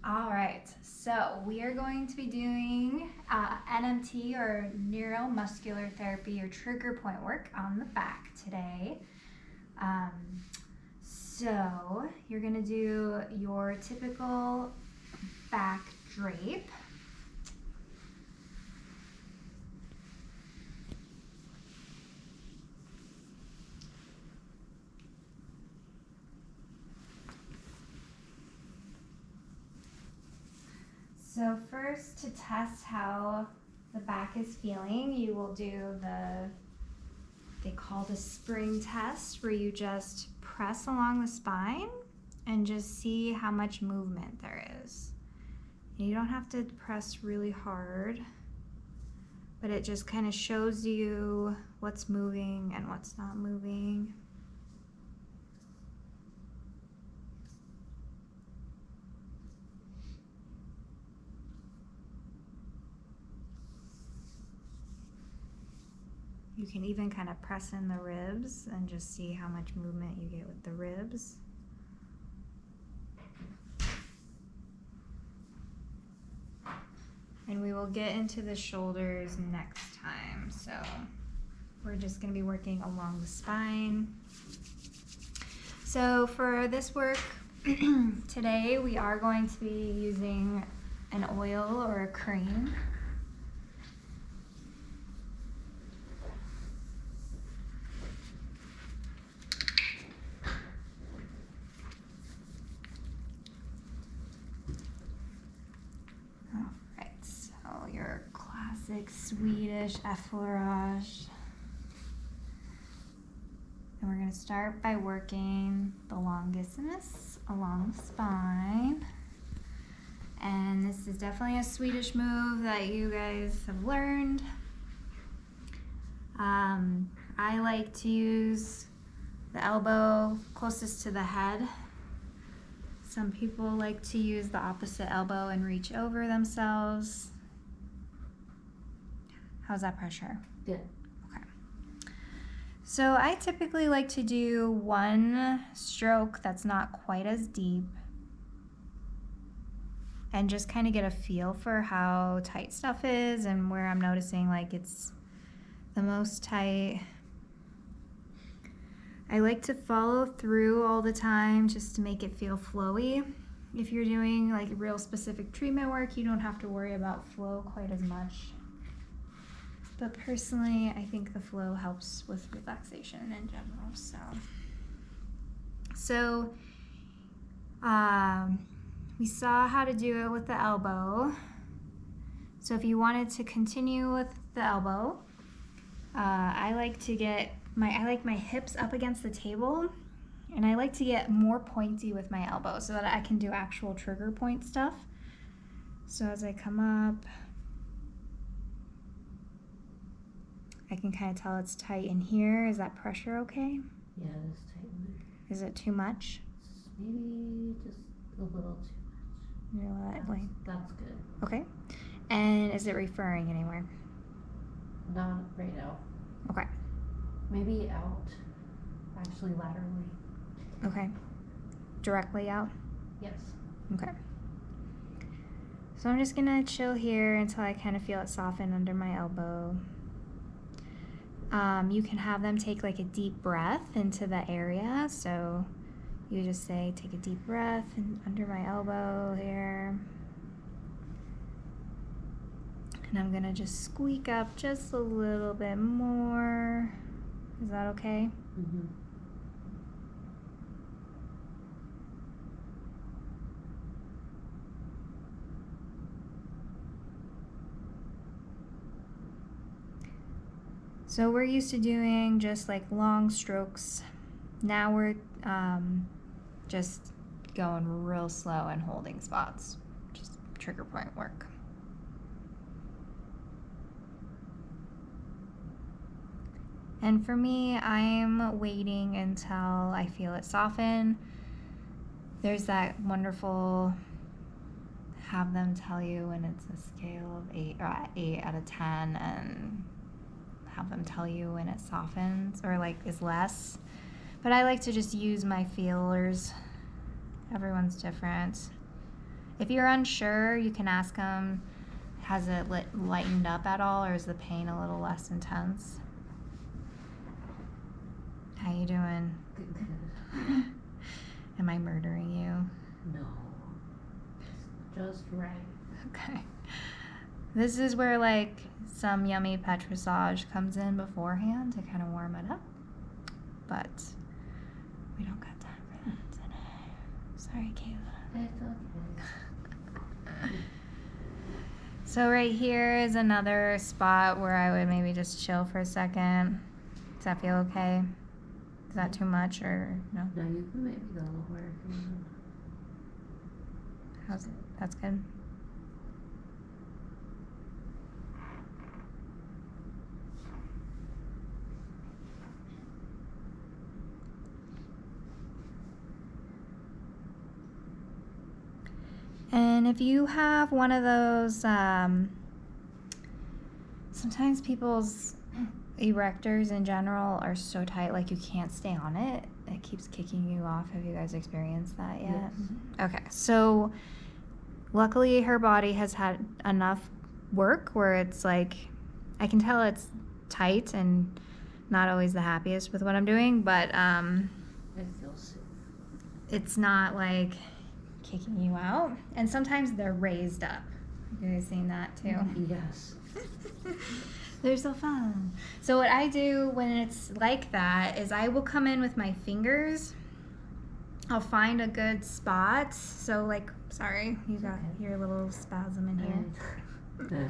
All right, so we are going to be doing NMT or neuromuscular therapy or trigger point work on the back today. So you're going to do your typical back drape. So first, to test how the back is feeling, you will do they call the spring test, where you just press along the spine and just see how much movement there is. And you don't have to press really hard, but it just kind of shows you what's moving and what's not moving. You can even kind of press in the ribs and just see how much movement you get with the ribs. And we will get into the shoulders next time. So we're just going to be working along the spine. So for this work today, we are going to be using an oil or a cream. Your classic Swedish effleurage. And we're going to start by working the longissimus along the spine. And this is definitely a Swedish move that you guys have learned. I like to use the elbow closest to the head. Some people like to use the opposite elbow and reach over themselves. How's that pressure? Good. Okay. So I typically like to do one stroke that's not quite as deep and just kind of get a feel for how tight stuff is and where I'm noticing like it's the most tight. I like to follow through all the time just to make it feel flowy. If you're doing like real specific treatment work, you don't have to worry about flow quite as much. But personally, I think the flow helps with relaxation in general. So we saw how to do it with the elbow. So if you wanted to continue with the elbow, I like my hips up against the table, and I like to get more pointy with my elbow so that I can do actual trigger point stuff. So as I come up, I can kind of tell it's tight in here. Is that pressure okay? Yeah, it is tight in there. Is it too much? Maybe just a little too much. That's good. Okay. And is it referring anywhere? Not right out. Okay. Maybe out, actually laterally. Okay. Directly out? Yes. Okay. So I'm just gonna chill here until I kind of feel it soften under my elbow. You can have them take like a deep breath into the area. So you just say, take a deep breath under my elbow here. And I'm gonna just squeak up just a little bit more. Is that okay? Mm-hmm. So we're used to doing just like long strokes. Now we're just going real slow and holding spots. Just trigger point work. And for me, I'm waiting until I feel it soften. There's that wonderful, have them tell you when it's a scale of 8 or 8 out of 10 and have them tell you when it softens or like is less. But I like to just use my feelers. Everyone's different. If you're unsure, you can ask them, has it lightened up at all, or is the pain a little less intense? How you doing? Good. Am I murdering you? No. Just right. Okay. This is where like some yummy petrissage comes in beforehand to kind of warm it up. But we don't got time for that today. Sorry, Kayla. It's okay. So right here is another spot where I would maybe just chill for a second. Does that feel okay? Is that too much or no? No, you can maybe go lower if you want. That's good. And if you have one of those, sometimes people's erectors in general are so tight, like you can't stay on it. It keeps kicking you off. Have you guys experienced that yet? Yes. Okay, so luckily her body has had enough work where it's like, I can tell it's tight and not always the happiest with what I'm doing, but It feels safe. it's not like kicking you out. And sometimes they're raised up. You guys seen that too? Yes. They're so fun. So what I do when it's like that is I will come in with my fingers. I'll find a good spot. So like, sorry, you got your little spasm in here.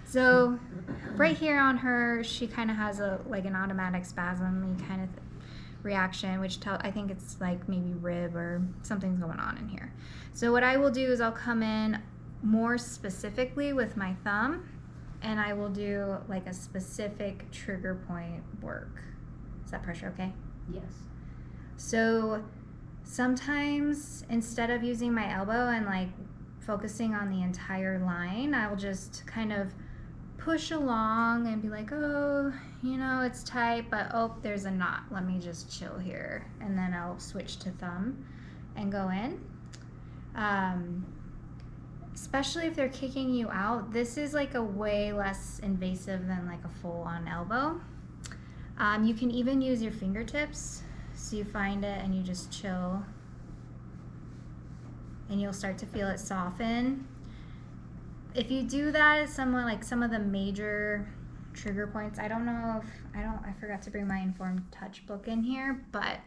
So right here on her, she kind of has an automatic spasm kind of reaction, which I think it's like maybe rib or something's going on in here. So what I will do is I'll come in more specifically with my thumb, and I will do like a specific trigger point work. Is that pressure okay? Yes. So sometimes instead of using my elbow and like focusing on the entire line, I'll just kind of push along and be like, oh, you know, it's tight, but oh, there's a knot. Let me just chill here. And then I'll switch to thumb and go in. Especially if they're kicking you out, this is like a way less invasive than like a full-on elbow. You can even use your fingertips. So you find it and you just chill. And you'll start to feel it soften. If you do that at some of the major trigger points, I don't know if, I forgot to bring my Informed Touch book in here, but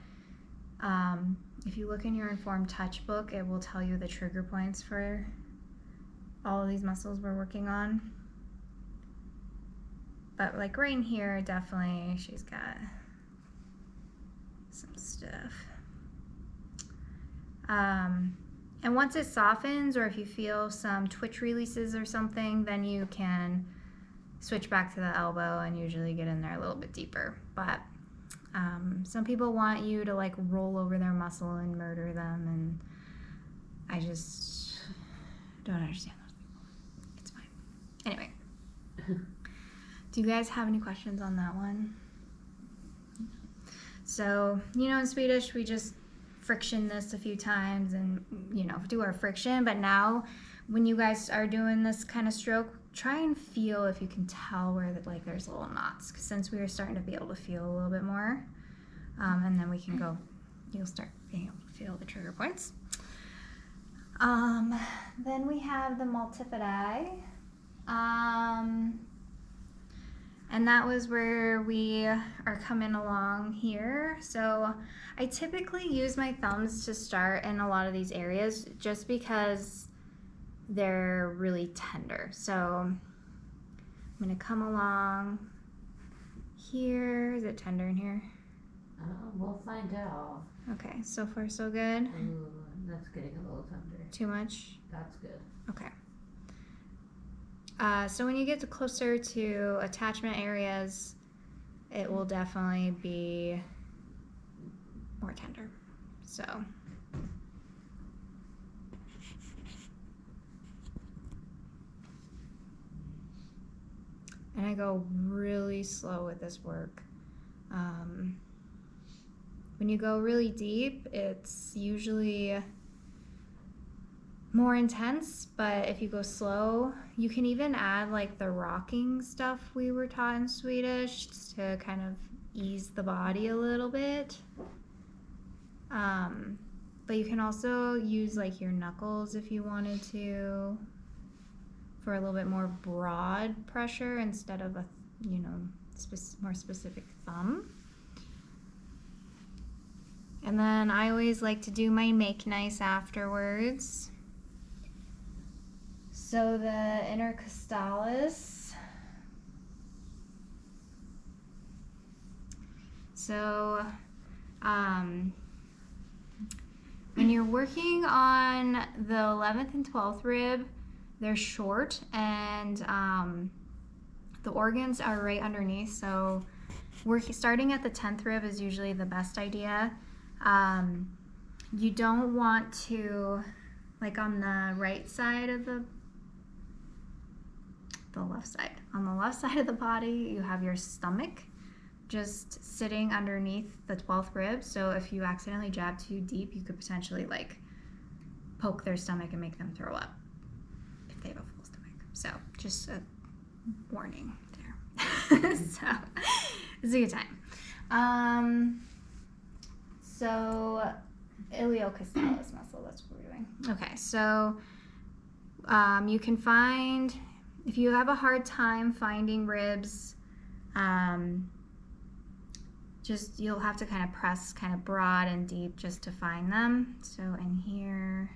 if you look in your Informed Touch book, it will tell you the trigger points for all of these muscles we're working on. But like right in here, definitely she's got some stuff. And once it softens, or if you feel some twitch releases or something, then you can switch back to the elbow and usually get in there a little bit deeper. But some people want you to like roll over their muscle and murder them, and I just don't understand those people. It's fine. Anyway, do you guys have any questions on that one? So, you know, in Swedish, we just friction this a few times and, you know, do our friction. But now when you guys are doing this kind of stroke, try and feel if you can tell where like there's little knots, 'cause since we are starting to be able to feel a little bit more, and then we can go, you'll start being able to feel the trigger points. Then we have the Multifidi. And that was where we are coming along here. So I typically use my thumbs to start in a lot of these areas just because they're really tender. So I'm gonna come along here. Is it tender in here? We'll find out. Okay, so far so good. Ooh, that's getting a little tender. Too much? That's good. Okay. So when you get closer to attachment areas, it will definitely be more tender. So. And I go really slow with this work. When you go really deep, it's usually more intense, but if you go slow, you can even add like the rocking stuff we were taught in Swedish to kind of ease the body a little bit. But you can also use like your knuckles if you wanted to for a little bit more broad pressure instead of a, you know, more specific thumb. And then I always like to do my make nice afterwards. So the intercostalis. So when you're working on the 11th and 12th rib, they're short and the organs are right underneath. So starting at the 10th rib is usually the best idea. You don't want to, like on the right side of the left side. On the left side of the body, you have your stomach just sitting underneath the 12th rib. So if you accidentally jab too deep, you could potentially like poke their stomach and make them throw up if they have a full stomach. So just a warning there. So it's a good time. So iliocostalis muscle, that's what we're doing. Okay, so you can find, if you have a hard time finding ribs, just you'll have to kind of press kind of broad and deep just to find them. So in here,